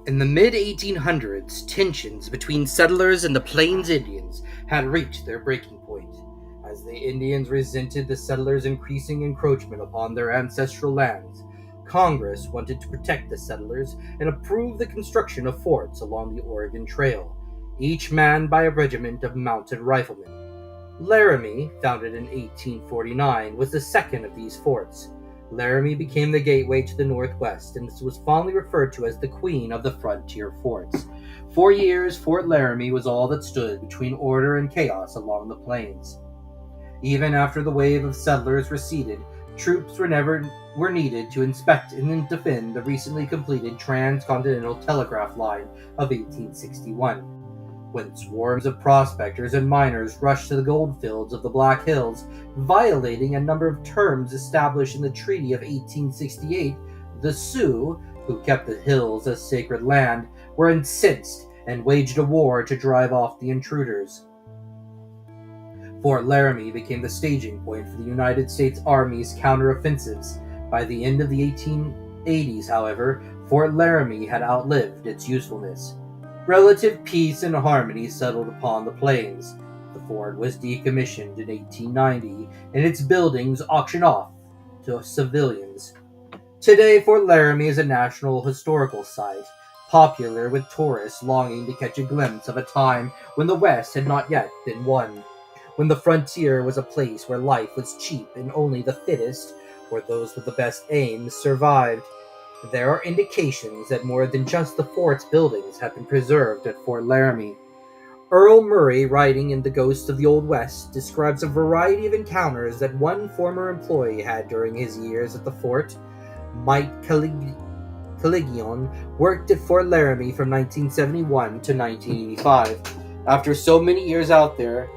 In the mid-1800s, tensions between settlers and the Plains Indians had reached their breaking point, as the Indians resented the settlers' increasing encroachment upon their ancestral lands. Congress wanted to protect the settlers and approve the construction of forts along the Oregon Trail, each manned by a regiment of mounted riflemen. Laramie, founded in 1849, was the second of these forts. Laramie became the gateway to the Northwest and was fondly referred to as the Queen of the Frontier Forts. For years, Fort Laramie was all that stood between order and chaos along the plains. Even after the wave of settlers receded, troops were needed to inspect and defend the recently completed transcontinental telegraph line of 1861. When swarms of prospectors and miners rushed to the goldfields of the Black Hills, violating a number of terms established in the Treaty of 1868, the Sioux, who kept the hills as sacred land, were incensed and waged a war to drive off the intruders. Fort Laramie became the staging point for the United States Army's counteroffensives. By the end of the 1880s, however, Fort Laramie had outlived its usefulness. Relative peace and harmony settled upon the plains. The fort was decommissioned in 1890 and its buildings auctioned off to civilians. Today, Fort Laramie is a National Historical Site, popular with tourists longing to catch a glimpse of a time when the West had not yet been won, when the frontier was a place where life was cheap and only the fittest, or those with the best aims, survived. There are indications that more than just the fort's buildings have been preserved at Fort Laramie. Earl Murray, writing in The Ghosts of the Old West, describes a variety of encounters that one former employee had during his years at the fort. Mike Caligion worked at Fort Laramie from 1971 to 1985. After so many years out there,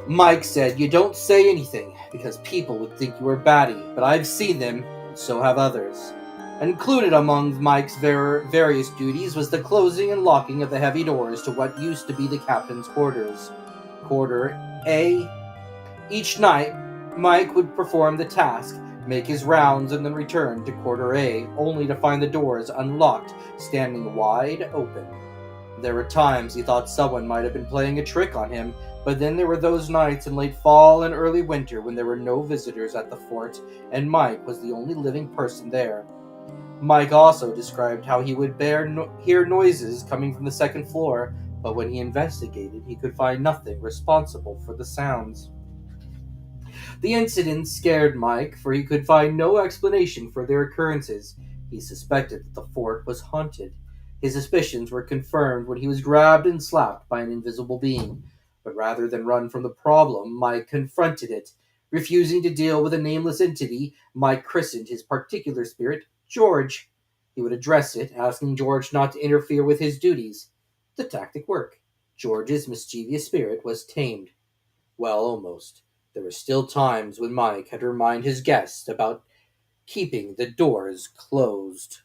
Mike said, "You don't say anything, because people would think you were batty, but I've seen them, and so have others." Included among Mike's various duties was the closing and locking of the heavy doors to what used to be the captain's quarters. Quarter A. Each night, Mike would perform the task, make his rounds, and then return to Quarter A, only to find the doors unlocked, standing wide open. There were times he thought someone might have been playing a trick on him, but then there were those nights in late fall and early winter when there were no visitors at the fort, and Mike was the only living person there. Mike also described how he would hear noises coming from the second floor, but when he investigated, he could find nothing responsible for the sounds. The incident scared Mike, for he could find no explanation for their occurrences. He suspected that the fort was haunted. His suspicions were confirmed when he was grabbed and slapped by an invisible being. But rather than run from the problem, Mike confronted it. Refusing to deal with a nameless entity, Mike christened his particular spirit George. He would address it, asking George not to interfere with his duties. The tactic worked. George's mischievous spirit was tamed. Well, almost. There were still times when Mike had to remind his guests about keeping the doors closed.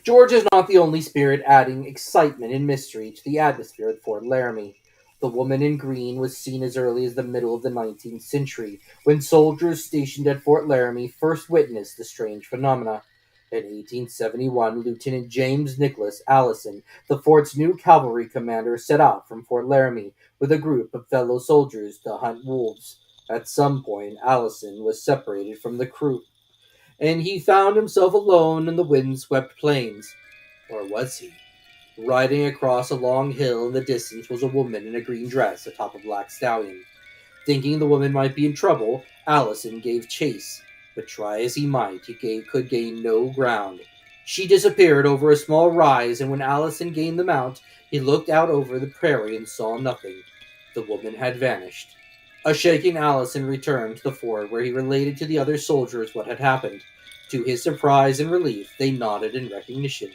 George is not the only spirit adding excitement and mystery to the atmosphere at Fort Laramie. The woman in green was seen as early as the middle of the 19th century, when soldiers stationed at Fort Laramie first witnessed the strange phenomena. In 1871, Lieutenant James Nicholas Allison, the fort's new cavalry commander, set out from Fort Laramie with a group of fellow soldiers to hunt wolves. At some point, Allison was separated from the crew, and he found himself alone in the windswept plains. Or was he? Riding across a long hill in the distance was a woman in a green dress atop a black stallion. Thinking the woman might be in trouble, Allison gave chase, but try as he might, could gain no ground. She disappeared over a small rise, and when Allison gained the mount, he looked out over the prairie and saw nothing. The woman had vanished. A shaken Allison returned to the fort, where he related to the other soldiers what had happened. To his surprise and relief, they nodded in recognition.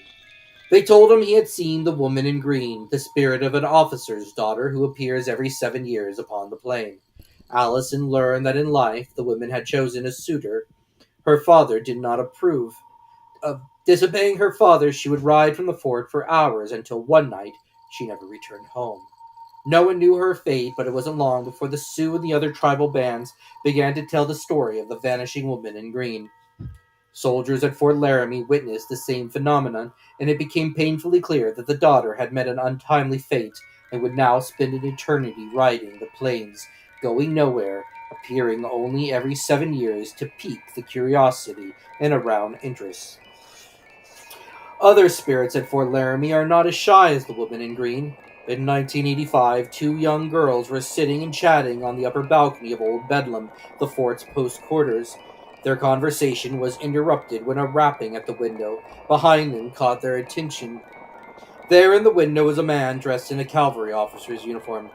They told him he had seen the woman in green, the spirit of an officer's daughter who appears every 7 years upon the plain. Allison learned that in life the woman had chosen a suitor. Her father did not approve. Of disobeying her father, she would ride from the fort for hours until one night she never returned home. No one knew her fate, but it wasn't long before the Sioux and the other tribal bands began to tell the story of the vanishing woman in green. Soldiers at Fort Laramie witnessed the same phenomenon, and it became painfully clear that the daughter had met an untimely fate and would now spend an eternity riding the plains, going nowhere, appearing only every 7 years to pique the curiosity and arouse interest. Other spirits at Fort Laramie are not as shy as the woman in green. In 1985, two young girls were sitting and chatting on the upper balcony of Old Bedlam, the fort's post quarters. Their conversation was interrupted when a rapping at the window behind them caught their attention. There in the window was a man dressed in a cavalry officer's uniform.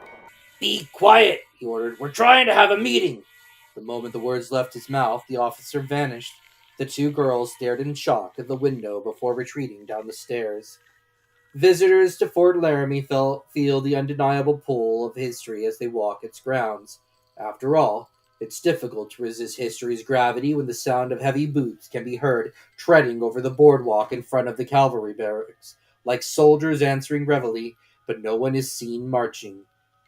"Be quiet," he ordered. "We're trying to have a meeting." The moment the words left his mouth, the officer vanished. The two girls stared in shock at the window before retreating down the stairs. Visitors to Fort Laramie feel the undeniable pull of history as they walk its grounds. After all, it's difficult to resist history's gravity when the sound of heavy boots can be heard treading over the boardwalk in front of the cavalry barracks, like soldiers answering reveille, but no one is seen marching.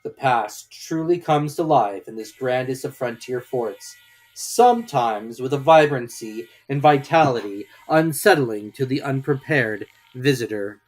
The past truly comes to life in this grandest of frontier forts, sometimes with a vibrancy and vitality unsettling to the unprepared visitor.